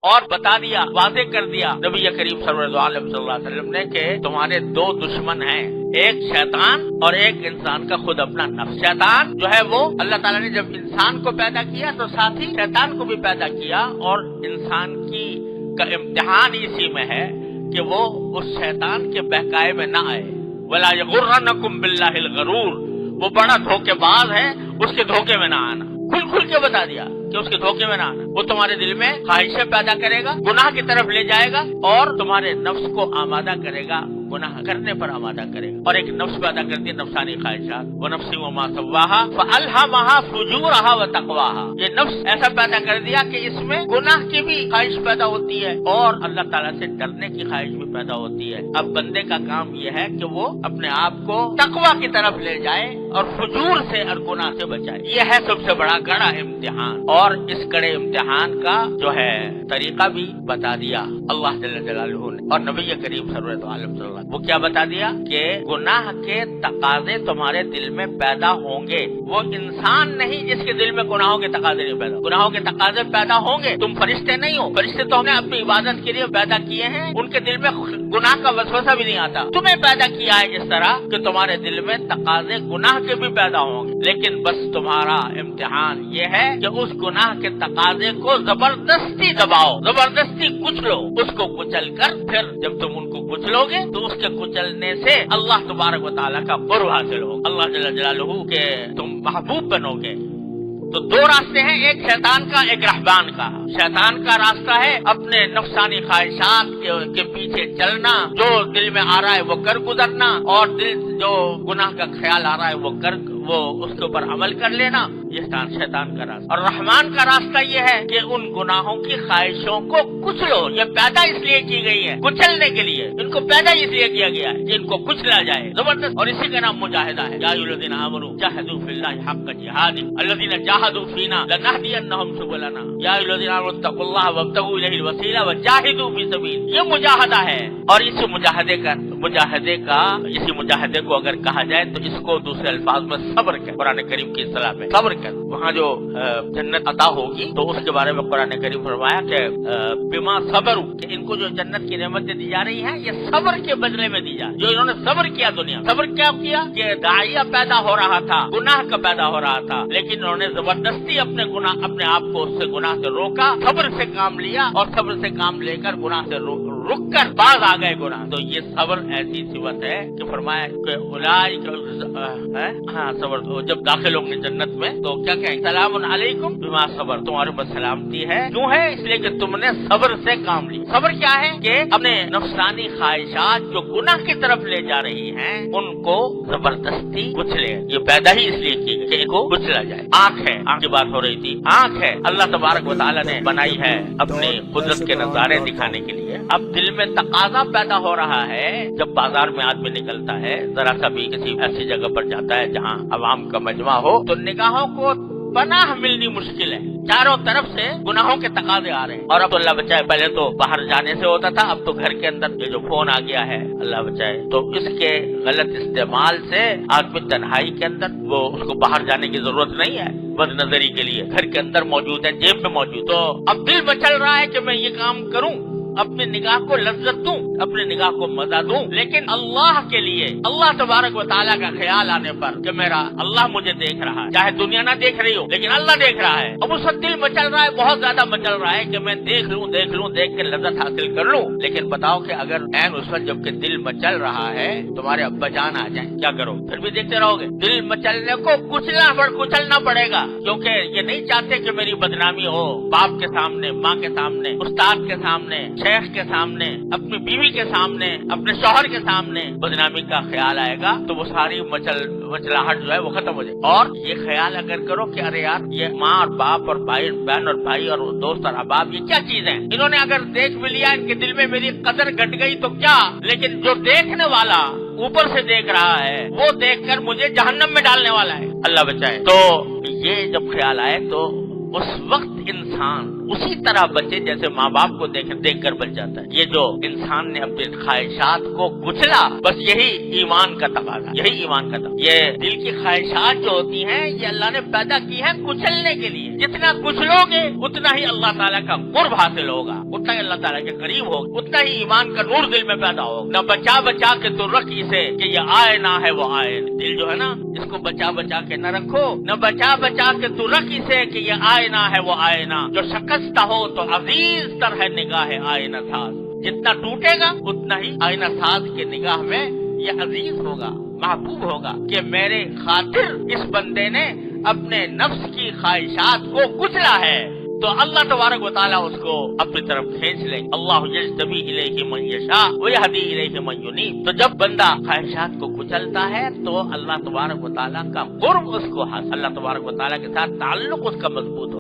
اور بتا دیا، واضح کر دیا نبی کریم صلی اللہ علیہ وسلم نے کہ تمہارے دو دشمن ہیں، ایک شیطان اور ایک انسان کا خود اپنا نفس۔ شیطان جو ہے وہ اللہ تعالیٰ نے جب انسان کو پیدا کیا تو ساتھ ہی شیطان کو بھی پیدا کیا، اور انسان کا امتحان اسی میں ہے کہ وہ اس شیطان کے بہکائے میں نہ آئے۔ وَلَا يَغُرَّنَّكُمْ بِاللَّهِ الْغَرُورُ، وہ بڑا دھوکے باز ہے، اس کے دھوکے میں نہ آنا۔ کھل کے بتا دیا کہ اس کے دھوکے میں نہ آنا۔ وہ تمہارے دل میں خواہشیں پیدا کرے گا، گناہ کی طرف لے جائے گا، اور تمہارے نفس کو آمادہ کرے گا، گناہ کرنے پر آمادہ کرے گا۔ اور ایک نفس پیدا کرتی ہے نفسانی خواہشات، وَنَفْسٍ وَمَا سَوَّاهَا فَأَلْهَمَهَا فُجُورَهَا وَتَقْوَاهَا، یہ نفس ایسا پیدا کر دیا کہ اس میں گناہ کی بھی خواہش پیدا ہوتی ہے اور اللہ تعالیٰ سے ڈرنے کی خواہش بھی پیدا ہوتی ہے۔ اب بندے کا کام یہ ہے کہ وہ اپنے آپ کو تقویٰ کی طرف لے جائے اور فجور سے اور گناہ سے بچائے۔ یہ ہے سب سے بڑا کڑا امتحان، اور اس کڑے امتحان کا جو ہے طریقہ بھی بتا دیا اللہ جل جلالہ نے اور نبی کریم صلی اللہ علیہ وسلم۔ وہ کیا بتا دیا کہ گناہ کے تقاضے تمہارے دل میں پیدا ہوں گے۔ وہ انسان نہیں جس کے دل میں گناہوں کے تقاضے نہیں پیدا، گناہوں کے تقاضے پیدا ہوں گے۔ تم فرشتے نہیں ہو، فرشتے تو ہم نے اپنی عبادت کے لیے پیدا کیے ہیں، ان کے دل میں گناہ کا وسوسہ بھی نہیں آتا۔ تمہیں پیدا کیا ہے اس طرح کہ تمہارے دل میں تقاضے گناہ کے بھی پیدا ہوں گے، لیکن بس تمہارا امتحان یہ ہے کہ اس گناہ کے تقاضے کو زبردستی دباؤ، زبردستی کچلو، اس کو کچل کر پھر جب تم ان کو کچلو گے تو اس کے کچلنے سے اللہ تبارک و تعالیٰ کا قرب حاصل ہوگا، اللہ جل جلالہ کے تم محبوب بنو گے۔ تو دو راستے ہیں، ایک شیطان کا، ایک رہبان کا۔ شیطان کا راستہ ہے اپنے نفسانی خواہشات کے پیچھے چلنا، جو دل میں آ رہا ہے وہ کر گزرنا، اور دل جو گناہ کا خیال آ رہا ہے وہ اس کے اوپر عمل کر لینا، یہ شیطان کا راستہ۔ اور رحمان کا راستہ یہ ہے کہ ان گناہوں کی خواہشوں کو کچلو، یہ پیدا اس لیے کی گئی ہے کچلنے کے لیے، ان کو پیدا اس لیے کیا گیا ہے کہ ان کو کچلا جائے، زبردست۔ اور اسی کا نام مجاہدہ ہے، یا ایھا الذین آمنوا جاہدوا فی اللہ حق جہادہ الذین جاہدوا فینا لنہدینہم سبلنا یا ایھا الذین آمنوا اتقوا اللہ وابتغوا الیہ الوسیلہ وجاہدوا فی سبیلہ، یہ مجاہدہ ہے۔ اور اسی مجاہدے کو اگر کہا جائے تو اس کو دوسرے الفاظ میں صبر کر، قرآن کریم کی اصطلاح میں صبر کر۔ وہاں جو جنت عطا ہوگی تو اس کے بارے میں قرآن کریم فرمایا کہ بما صبروا، کہ ان کو جو جنت کی نعمتیں دی جا رہی ہیں یہ صبر کے بدلے میں دی جا رہی، جو انہوں نے صبر کیا دنیا، صبر کیا کہ داعیہ پیدا ہو رہا تھا، گناہ کا پیدا ہو رہا تھا، لیکن انہوں نے زبردستی اپنے آپ کو اس سے گناہ سے روکا، صبر سے کام لیا، اور صبر سے کام لے کر گناہ سے رک کر باز آ گئے گناہ۔ تو یہ صبر ایسی صفت ہے کہ فرمایا کہ اولئک صبر، جب داخل ہوں گے جنت میں تو کیا کہیں، سلام علیکم بما صبر، تمہارے اوپر سلامتی ہے، کیوں ہے؟ اس لیے کہ تم نے صبر سے کام لی۔ صبر کیا ہے کہ اپنے نفسانی خواہشات جو گناہ کی طرف لے جا رہی ہیں ان کو زبردستی کچلے، یہ پیدا ہی اس لیے کی کہ ان کو کچلا جائے۔ آنکھ ہے، آنکھ کی بات ہو رہی تھی، آنکھ ہے اللہ تبارک و تعالیٰ نے بنائی ہے اپنی قدرت کے نظارے دکھانے کے لیے۔ اب دل میں تقاضا پیدا ہو رہا ہے، جب بازار میں آدمی نکلتا ہے، ذرا سا بھی کسی ایسی جگہ پر جاتا ہے جہاں عوام کا مجمع ہو تو نگاہوں کو پناہ ملنی مشکل ہے، چاروں طرف سے گناہوں کے تقاضے آ رہے ہیں۔ اور اب تو اللہ بچائے، پہلے تو باہر جانے سے ہوتا تھا، اب تو گھر کے اندر یہ جو فون آ گیا ہے اللہ بچائے، تو اس کے غلط استعمال سے آدمی تنہائی کے اندر اس کو باہر جانے کی ضرورت نہیں ہے، بد نظری کے لیے گھر کے اندر موجود ہے، جیب میں موجود۔ تو اب دل مچل رہا ہے کہ میں یہ کام کروں، اپنی نگاہ کو لذت دوں، اپنی نگاہ کو مزہ دوں، لیکن اللہ کے لیے، اللہ تبارک و تعالیٰ کا خیال آنے پر کہ میرا اللہ مجھے دیکھ رہا ہے، چاہے دنیا نہ دیکھ رہی ہو لیکن اللہ دیکھ رہا ہے۔ اب اس وقت دل مچل رہا ہے، بہت زیادہ مچل رہا ہے کہ میں دیکھ لوں دیکھ کے لذت حاصل کر لوں، لیکن بتاؤ کہ اگر اس وقت جب کہ دل مچل رہا ہے تمہارے ابا جان آ جائیں، کیا کرو؟ پھر بھی دیکھتے رہو گے؟ دل مچلنے کو کچلنا پڑے گا، کیونکہ یہ نہیں چاہتے کہ میری بدنامی ہو، باپ کے سامنے، ماں کے سامنے، استاد کے سامنے، شیخ کے سامنے، اپنی بیوی کے سامنے، اپنے شوہر کے سامنے بدنامی کا خیال آئے گا تو وہ ساری مچلاہٹ جو ہے وہ ختم ہو جائے۔ اور یہ خیال اگر کرو کہ ارے یار یہ ماں اور باپ اور بہن اور بھائی اور دوست اور احباب یہ کیا چیز ہے، انہوں نے اگر دیکھ بھی لیا، ان کے دل میں میری قدر گھٹ گئی تو کیا، لیکن جو دیکھنے والا اوپر سے دیکھ رہا ہے وہ دیکھ کر مجھے جہنم میں ڈالنے والا ہے، اللہ بچائے۔ تو یہ جب خیال آئے تو اس وقت انسان اسی طرح بچے جیسے ماں باپ کو دیکھ کر بچ جاتا ہے۔ یہ جو انسان نے اپنے خواہشات کو کچلا، بس یہی ایمان کا تقاضا، یہی ایمان کا تقاضا۔ یہ دل کی خواہشات جو ہوتی ہیں یہ اللہ نے پیدا کی ہیں کچلنے کے لیے۔ جتنا کچلو گے اتنا ہی اللہ تعالیٰ کا قرب حاصل ہوگا، اتنا ہی اللہ تعالیٰ کے قریب ہوگا، اتنا ہی ایمان کا نور دل میں پیدا ہوگا۔ نہ بچا بچا کے تو رکھ اسے کہ یہ آئے نہ ہے وہ آئے، دل جو ہے نا اس کو بچا بچا کے نہ رکھو، نہ بچا بچا کے تو رکھ اسے کہ یہ آئے نہ ہے وہ آئے نہ، جو شکستہ ہو تو عزیز تر ہے نگاہ آئینہ ساز۔ جتنا ٹوٹے گا اتنا ہی آئینہ ساز کے نگاہ میں یہ عزیز ہوگا، محبوب ہوگا کہ میرے خاطر اس بندے نے اپنے نفس کی خواہشات کو کچلا ہے، تو اللہ تبارک و تعالیٰ اس کو اپنی طرف کھینچ لیں۔ اللہ یجتبی الیہ من یشاء ویہدی الیہ من ینیب۔ تو جب بندہ خواہشات کو کچلتا ہے تو اللہ تبارک و تعالیٰ کا قرب اس کو حاصل، اللہ تبارک و تعالیٰ کے ساتھ تعلق اس کا مضبوط ہو